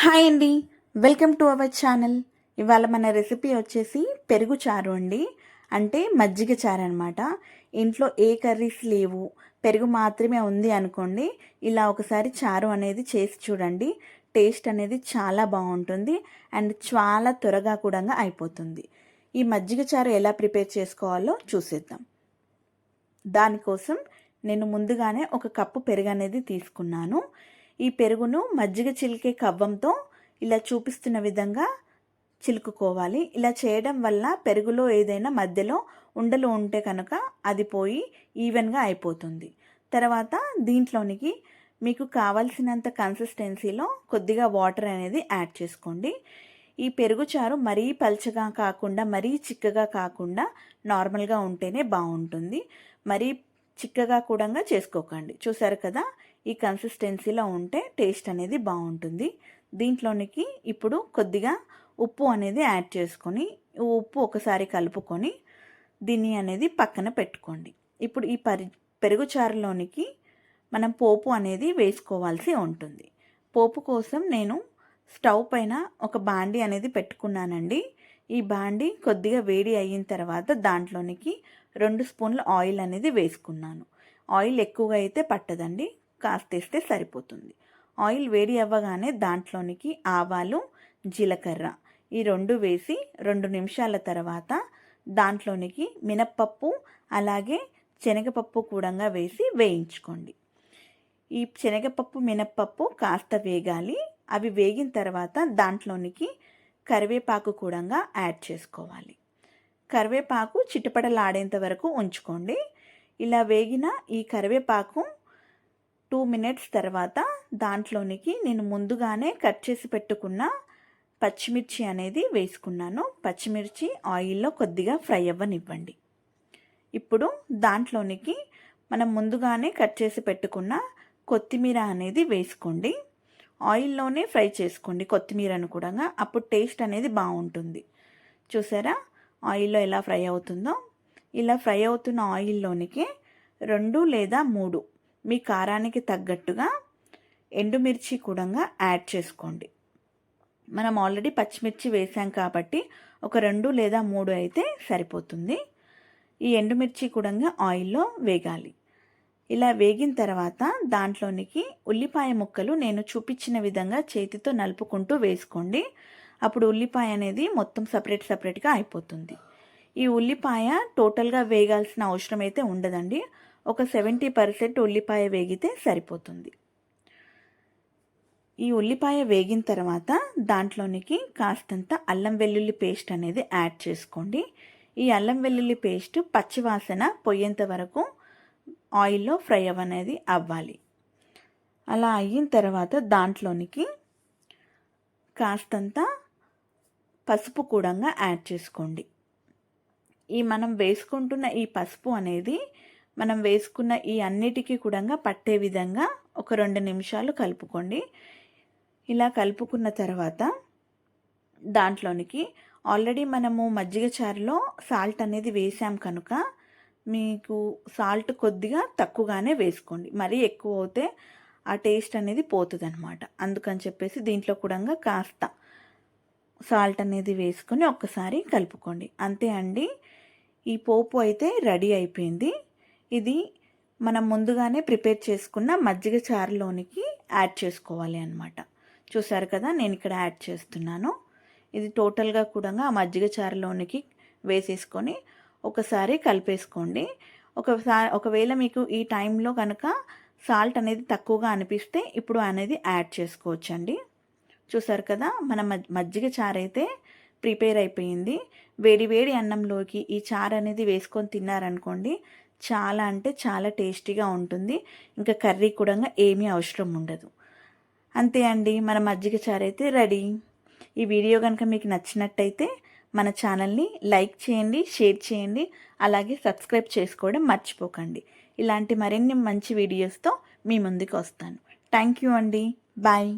Hi అండి, welcome to our channel. ఇవాళ మన రెసిపీ వచ్చేసి పెరుగు చారు అండి. అంటే మజ్జిగ చారు అనమాట. ఇంట్లో ఏ కర్రీస్ లేవు, పెరుగు మాత్రమే ఉంది అనుకోండి, ఇలా ఒకసారి చారు అనేది చేసి చూడండి. టేస్ట్ అనేది చాలా బాగుంటుంది అండ్ చాలా త్వరగా కూడా అయిపోతుంది. ఈ మజ్జిగ చారు ఎలా ప్రిపేర్ చేసుకోవాలో చూసేద్దాం. దానికోసం నేను ముందుగానే ఒక కప్పు పెరుగు అనేది తీసుకున్నాను. ఈ పెరుగును మజ్జిగ చిలికే కవ్వంతో ఇలా చూపిస్తున్న విధంగా చిలుకుకోవాలి. ఇలా చేయడం వల్ల పెరుగులో ఏదైనా మధ్యలో ఉండలు ఉంటే కనుక అది పోయి ఈవెన్గా అయిపోతుంది. తర్వాత దీంట్లోనికి మీకు కావాల్సినంత కన్సిస్టెన్సీలో కొద్దిగా వాటర్ అనేది యాడ్ చేసుకోండి. ఈ పెరుగు చారు మరీ పల్చగా కాకుండా మరీ చిక్కగా కాకుండా నార్మల్గా ఉంటేనే బాగుంటుంది. మరీ చిక్కగా కూడా చేసుకోకండి. చూసారు కదా, ఈ కన్సిస్టెన్సీలో ఉంటే టేస్ట్ అనేది బాగుంటుంది. దీంట్లోనికి ఇప్పుడు కొద్దిగా ఉప్పు అనేది యాడ్ చేసుకొని ఉప్పు ఒకసారి కలుపుకొని దీన్ని అనేది పక్కన పెట్టుకోండి. ఇప్పుడు ఈ పెరుగు చారులోనికి మనం పోపు అనేది వేసుకోవాల్సి ఉంటుంది. పోపు కోసం నేను స్టవ్ పైన ఒక బాండి అనేది పెట్టుకున్నానండి. ఈ బాండి కొద్దిగా వేడి అయిన తర్వాత దాంట్లోనికి 2 స్పూన్ల ఆయిల్ అనేది వేసుకున్నాను. ఆయిల్ ఎక్కువగా అయితే పట్టదండి, కాస్తేస్తే సరిపోతుంది. ఆయిల్ వేడి అవ్వగానే దాంట్లోనికి ఆవాలు, జీలకర్ర ఈ 2 వేసి 2 నిమిషాల తర్వాత దాంట్లోనికి మినప్పప్పు అలాగే శనగపప్పు కూడా వేసి వేయించుకోండి. ఈ శనగపప్పు మినప్పప్పు కాస్త వేగాలి. అవి వేగిన తర్వాత దాంట్లోనికి కరివేపాకు కూడా యాడ్ చేసుకోవాలి. కరివేపాకు చిటపటలాడేంత వరకు ఉంచుకోండి. ఇలా వేగిన ఈ కరివేపాకు 2 మినిట్స్ తర్వాత దాంట్లోనికి నేను ముందుగానే కట్ చేసి పెట్టుకున్న పచ్చిమిర్చి అనేది వేసుకున్నాను. పచ్చిమిర్చి ఆయిల్లో కొద్దిగా ఫ్రై అవ్వనివ్వండి. ఇప్పుడు దాంట్లోనికి మనం ముందుగానే కట్ చేసి పెట్టుకున్న కొత్తిమీర అనేది వేసుకోండి. ఆయిల్లోనే ఫ్రై చేసుకోండి కొత్తిమీరను కూడా, అప్పుడు టేస్ట్ అనేది బాగుంటుంది. చూసారా ఆయిల్లో ఎలా ఫ్రై అవుతుందో? ఇలా ఫ్రై అవుతున్న ఆయిల్లోనికి 2 లేదా 3 మీ కారానికి తగ్గట్టుగా ఎండుమిర్చి కూడా యాడ్ చేసుకోండి. మనం ఆల్రెడీ పచ్చిమిర్చి వేసాం కాబట్టి ఒక 2 లేదా 3 అయితే సరిపోతుంది. ఈ ఎండుమిర్చి కూడా ఆయిల్లో వేగాలి. ఇలా వేగిన తర్వాత దాంట్లోనికి ఉల్లిపాయ ముక్కలు నేను చూపించిన విధంగా చేతితో నలుపుకుంటూ వేసుకోండి. అప్పుడు ఉల్లిపాయ అనేది మొత్తం సపరేట్గా అయిపోతుంది. ఈ ఉల్లిపాయ టోటల్గా వేగాల్సిన అవసరం అయితే ఉండదండి. ఒక 70% ఉల్లిపాయ వేగితే సరిపోతుంది. ఈ ఉల్లిపాయ వేగిన తర్వాత దాంట్లోనికి కాస్తంత అల్లం వెల్లుల్లి పేస్ట్ అనేది యాడ్ చేసుకోండి. ఈ అల్లం వెల్లుల్లి పేస్ట్ పచ్చివాసన పోయేంత వరకు ఆయిల్లో ఫ్రై అనేది అవ్వాలి. అలా అయిన తర్వాత దాంట్లోనికి కాస్తంత పసుపు కూడా యాడ్ చేసుకోండి. ఈ మనం వేసుకుంటున్న ఈ పసుపు అనేది మనం వేసుకున్న ఈ అన్నిటికీ కూడా పట్టే విధంగా ఒక 2 నిమిషాలు కలుపుకోండి. ఇలా కలుపుకున్న తర్వాత దాంట్లోనికి ఆల్రెడీ మనము మజ్జిగ చారులో సాల్ట్ అనేది వేసాం కనుక మీకు సాల్ట్ కొద్దిగా తక్కువగానే వేసుకోండి. మరీ ఎక్కువ అవుతే ఆ టేస్ట్ అనేది పోతుంది అనమాట. అందుకని చెప్పేసి దీంట్లో కూడా కాస్త సాల్ట్ అనేది వేసుకొని ఒక్కసారి కలుపుకోండి. అంతే అండి, ఈ పోపు అయితే రెడీ అయిపోయింది. ఇది మనం ముందుగానే ప్రిపేర్ చేసుకున్న మజ్జిగ చారులోనికి యాడ్ చేసుకోవాలి అన్నమాట. చూసారు కదా, నేను ఇక్కడ యాడ్ చేస్తున్నాను. ఇది టోటల్గా కూడా ఆ మజ్జిగ చారులోనికి వేసేసుకొని ఒకసారి కలిపేసుకోండి. ఒకవేళ మీకు ఈ టైంలో కనుక సాల్ట్ అనేది తక్కువగా అనిపిస్తే ఇప్పుడు అనేది యాడ్ చేసుకోవచ్చండి. చూసారు కదా, మన మజ్జిగ చారు అయితే ప్రిపేర్ అయిపోయింది. వేడి వేడి అన్నంలోకి ఈ చారు అనేది వేసుకొని తిన్నారనుకోండి, చాలా అంటే చాలా టేస్టీగా ఉంటుంది. ఇంకా కర్రీ కూడా ఏమీ అవసరం ఉండదు. అంతే అండి, మన మజ్జిగ చారు అయితే రెడీ. ఈ వీడియో కనుక మీకు నచ్చినట్టయితే మన ఛానల్ని లైక్ చేయండి, షేర్ చేయండి, అలాగే సబ్స్క్రైబ్ చేసుకోవడం మర్చిపోకండి. ఇలాంటి మరిన్ని మంచి వీడియోస్తో మీ ముందుకు వస్తాను. థ్యాంక్ యూ అండి. బాయ్.